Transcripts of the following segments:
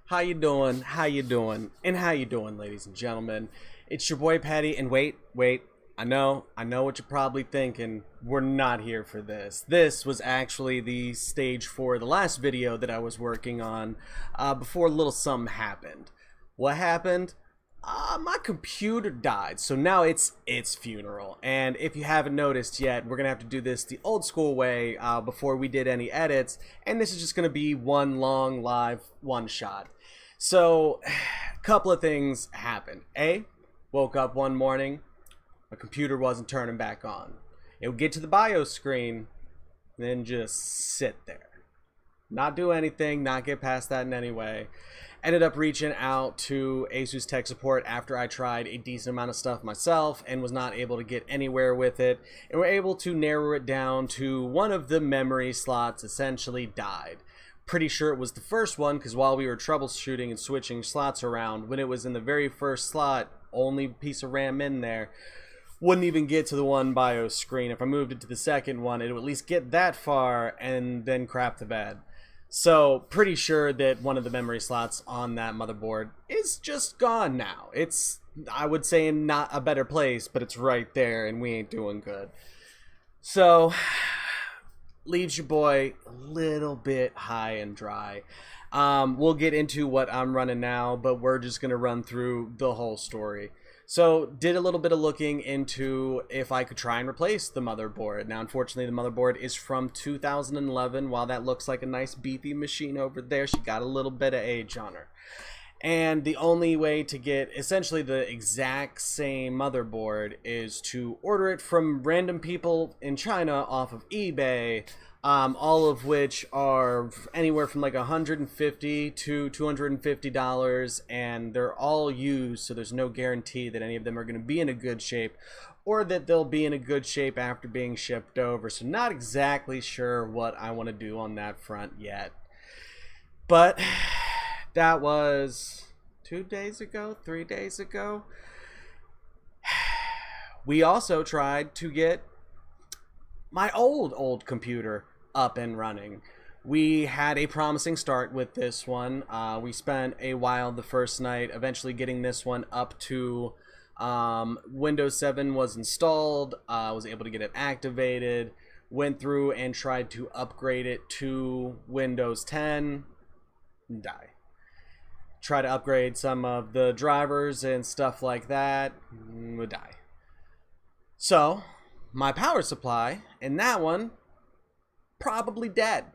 How you doing? How you doing? And how you doing, ladies and gentlemen? It's your boy Patty, and wait. I know what you're probably thinking. We're not here for this. This was actually the stage for the last video that I was working on before a little something happened. What happened? My computer died, so now it's its funeral. And if you haven't noticed yet, we're gonna have to do this the old school way before we did any edits. And this is just gonna be one long live one shot. So, a couple of things happened. Woke up one morning, my computer wasn't turning back on. It would get to the BIOS screen, then just sit there. Not do anything, not get past that in any way. Ended up reaching out to Asus Tech Support after I tried a decent amount of stuff myself and was not able to get anywhere with it. And we're able to narrow it down to one of the memory slots essentially died. Pretty sure it was the first one, because while we were troubleshooting and switching slots around, when it was in the very first slot, only piece of RAM in there, wouldn't even get to the one BIOS screen. If I moved it to the second one, it would at least get that far and then crap the bed. So pretty sure that one of the memory slots on that motherboard is just gone now. It's, I would say, in not a better place, but it's right there and we ain't doing good. So leaves your boy a little bit high and dry. We'll get into what I'm running now, but we're just going to run through the whole story. So, did a little bit of looking into if I could try and replace the motherboard. Now, unfortunately, the motherboard is from 2011. While that looks like a nice beefy machine over there, she got a little bit of age on her. And the only way to get essentially the exact same motherboard is to order it from random people in China off of eBay, all of which are anywhere from like $150 to $250, and they're all used, so there's no guarantee that any of them are going to be in a good shape or that they'll be in a good shape after being shipped over. So not exactly sure what I want to do on that front yet. But that was 2 days ago, 3 days ago. We also tried to get my old computer up and running. We had a promising start with this one. We spent a while the first night eventually getting this one up to Windows 7 was installed. Was able to get it activated. Went through and tried to upgrade it to Windows 10. Die. Try to upgrade some of the drivers and stuff like that. Would die. So my power supply and that one probably dead.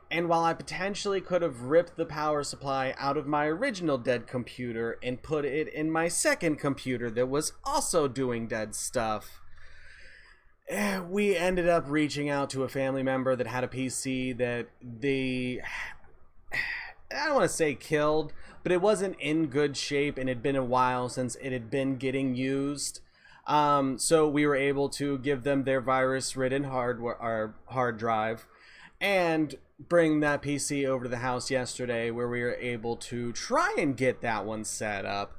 And while I potentially could have ripped the power supply out of my original dead computer and put it in my second computer that was also doing dead stuff, we ended up reaching out to a family member that had a PC that I don't want to say killed, but it wasn't in good shape and it had been a while since it had been getting used. So we were able to give them their virus-ridden hard drive and bring that PC over to the house yesterday, where we were able to try and get that one set up.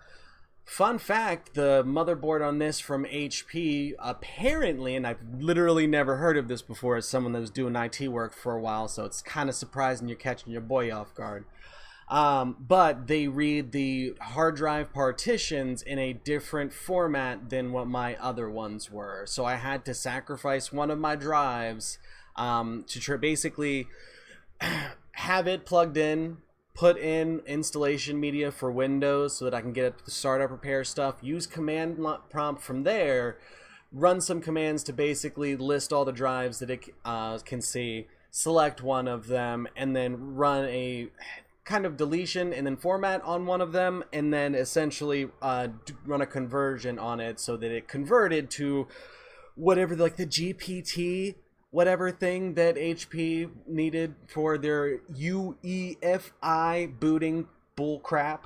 Fun fact, the motherboard on this from HP, apparently, and I've literally never heard of this before as someone that was doing IT work for a while, so it's kind of surprising you're catching your boy off guard. But they read the hard drive partitions in a different format than what my other ones were. So I had to sacrifice one of my drives to basically have it plugged in, put in installation media for Windows so that I can get it to start up repair stuff, use command prompt from there, run some commands to basically list all the drives that it can see, select one of them, and then run a kind of deletion and then format on one of them, and then essentially run a conversion on it so that it converted to whatever, like the GPT whatever thing that HP needed for their UEFI booting bullcrap.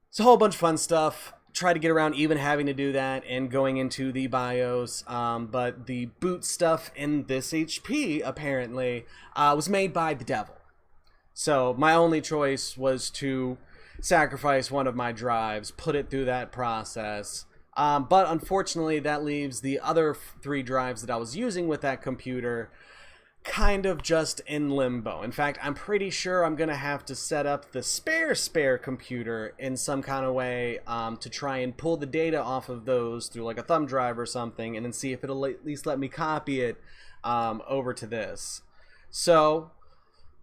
It's a whole bunch of fun stuff. Try to get around even having to do that and going into the BIOS, but the boot stuff in this HP apparently was made by the devil. So my only choice was to sacrifice one of my drives, put it through that process. But unfortunately, that leaves the other 3 drives that I was using with that computer kind of just in limbo. In fact, I'm pretty sure I'm gonna have to set up the spare computer in some kind of way to try and pull the data off of those through like a thumb drive or something, and then see if it'll at least let me copy it over to this. So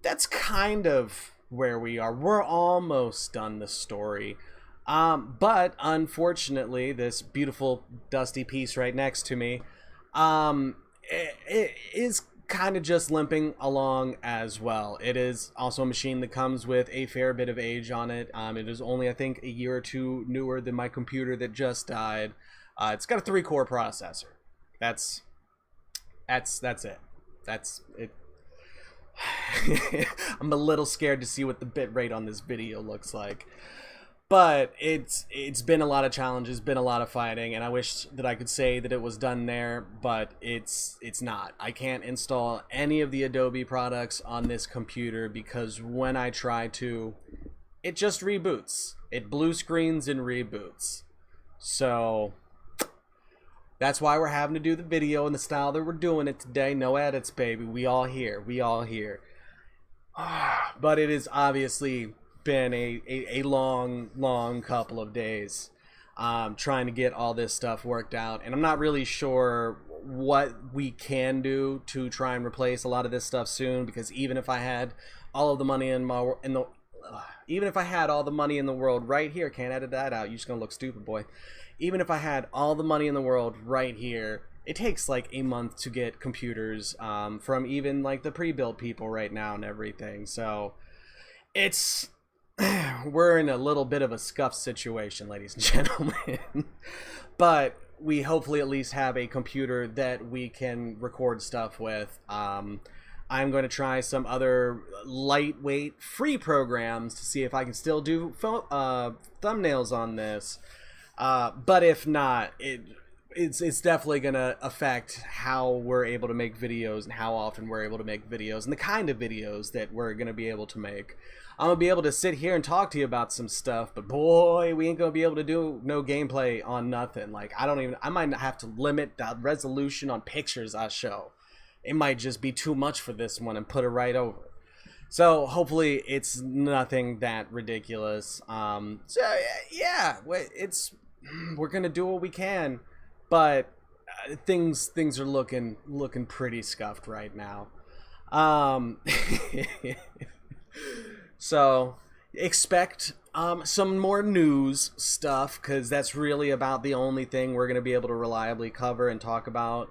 that's kind of where we are. We're almost done the story. But unfortunately, this beautiful dusty piece right next to me it is kind of just limping along as well. It is also a machine that comes with a fair bit of age on it. It is only, I think, a year or two newer than my computer that just died. It's got a 3-core processor. That's it. That's it. I'm a little scared to see what the bitrate on this video looks like. But it's been a lot of challenges, been a lot of fighting, and I wish that I could say that it was done there, but it's not. I can't install any of the Adobe products on this computer because when I try to, it just reboots. It blue screens and reboots. So that's why we're having to do the video in the style that we're doing it today. No edits, baby. We all here. We all here. But it is obviously been a long couple of days trying to get all this stuff worked out, and I'm not really sure what we can do to try and replace a lot of this stuff soon, because even if I had all of the money even if I had all the money in the world right here, can't edit that out, you're just gonna look stupid, boy. Even if I had all the money in the world right here, it takes like a month to get computers from even like the pre-built people right now and everything. So it's we're in a little bit of a scuffed situation, ladies and gentlemen. But we hopefully at least have a computer that we can record stuff with. I'm going to try some other lightweight free programs to see if I can still do thumbnails on this. But if not, it's definitely going to affect how we're able to make videos and how often we're able to make videos and the kind of videos that we're going to be able to make. I'm going to be able to sit here and talk to you about some stuff, but boy, we ain't going to be able to do no gameplay on nothing. Like, I might have to limit the resolution on pictures I show. It might just be too much for this one and put it right over. So hopefully it's nothing that ridiculous. So yeah, we're going to do what we can, but things are looking pretty scuffed right now. So expect some more news stuff, because that's really about the only thing we're going to be able to reliably cover and talk about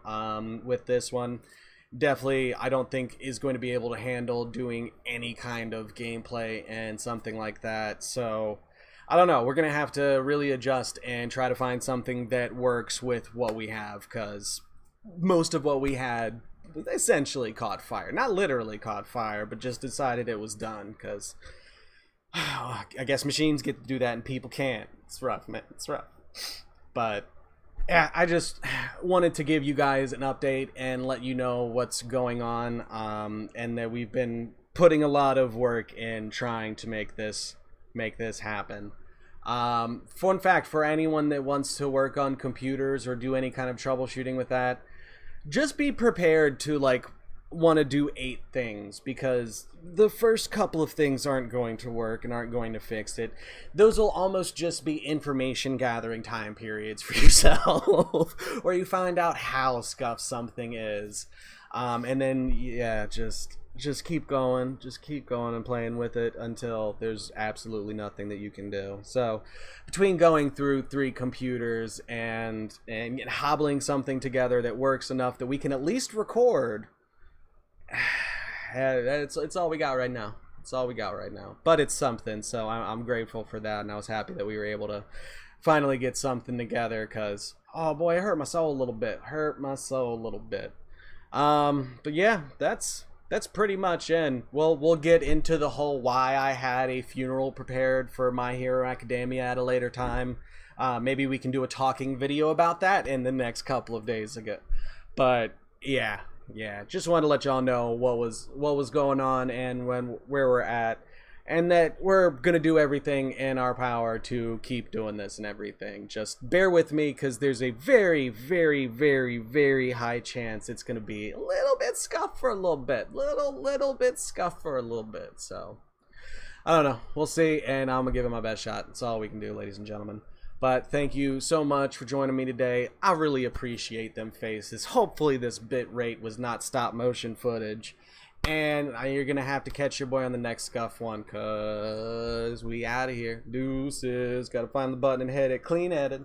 with this one. Definitely, I don't think is going to be able to handle doing any kind of gameplay and something like that. So I don't know. We're going to have to really adjust and try to find something that works with what we have, because most of what we had essentially caught fire. Not literally caught fire, but just decided it was done, because I guess machines get to do that and people can't. It's rough, man. It's rough. But yeah, I just wanted to give you guys an update and let you know what's going on, and that we've been putting a lot of work in trying to make this happen. Fun fact for anyone that wants to work on computers or do any kind of troubleshooting with that, just be prepared to want to do 8 things, because the first couple of things aren't going to work and aren't going to fix it. Those will almost just be information gathering time periods for yourself where you find out how scuffed something is, and then yeah, just keep going, and playing with it until there's absolutely nothing that you can do. So between going through 3 computers and hobbling something together that works enough that we can at least record, it's all we got right now. It's all we got right now, but it's something. So I'm grateful for that, and I was happy that we were able to finally get something together, because oh boy, it hurt my soul a little bit. But yeah, that's pretty much it. We'll get into the whole why I had a funeral prepared for My Hero Academia at a later time. Maybe we can do a talking video about that in the next couple of days ago. But yeah, just wanted to let y'all know what was going on and where we're at. and that we're gonna do everything in our power to keep doing this and everything. Just bear with me, because there's a very, very, very, very high chance it's gonna be a little bit scuffed for a little bit, little bit scuffed for a little bit. So I don't know, we'll see, and I'm gonna give it my best shot. That's all we can do, ladies and gentlemen. But thank you so much for joining me today. I really appreciate them faces. Hopefully this bit rate was not stop motion footage. And you're going to have to catch your boy on the next scuff one, because we out of here. Deuces. Got to find the button and hit it. Clean edit.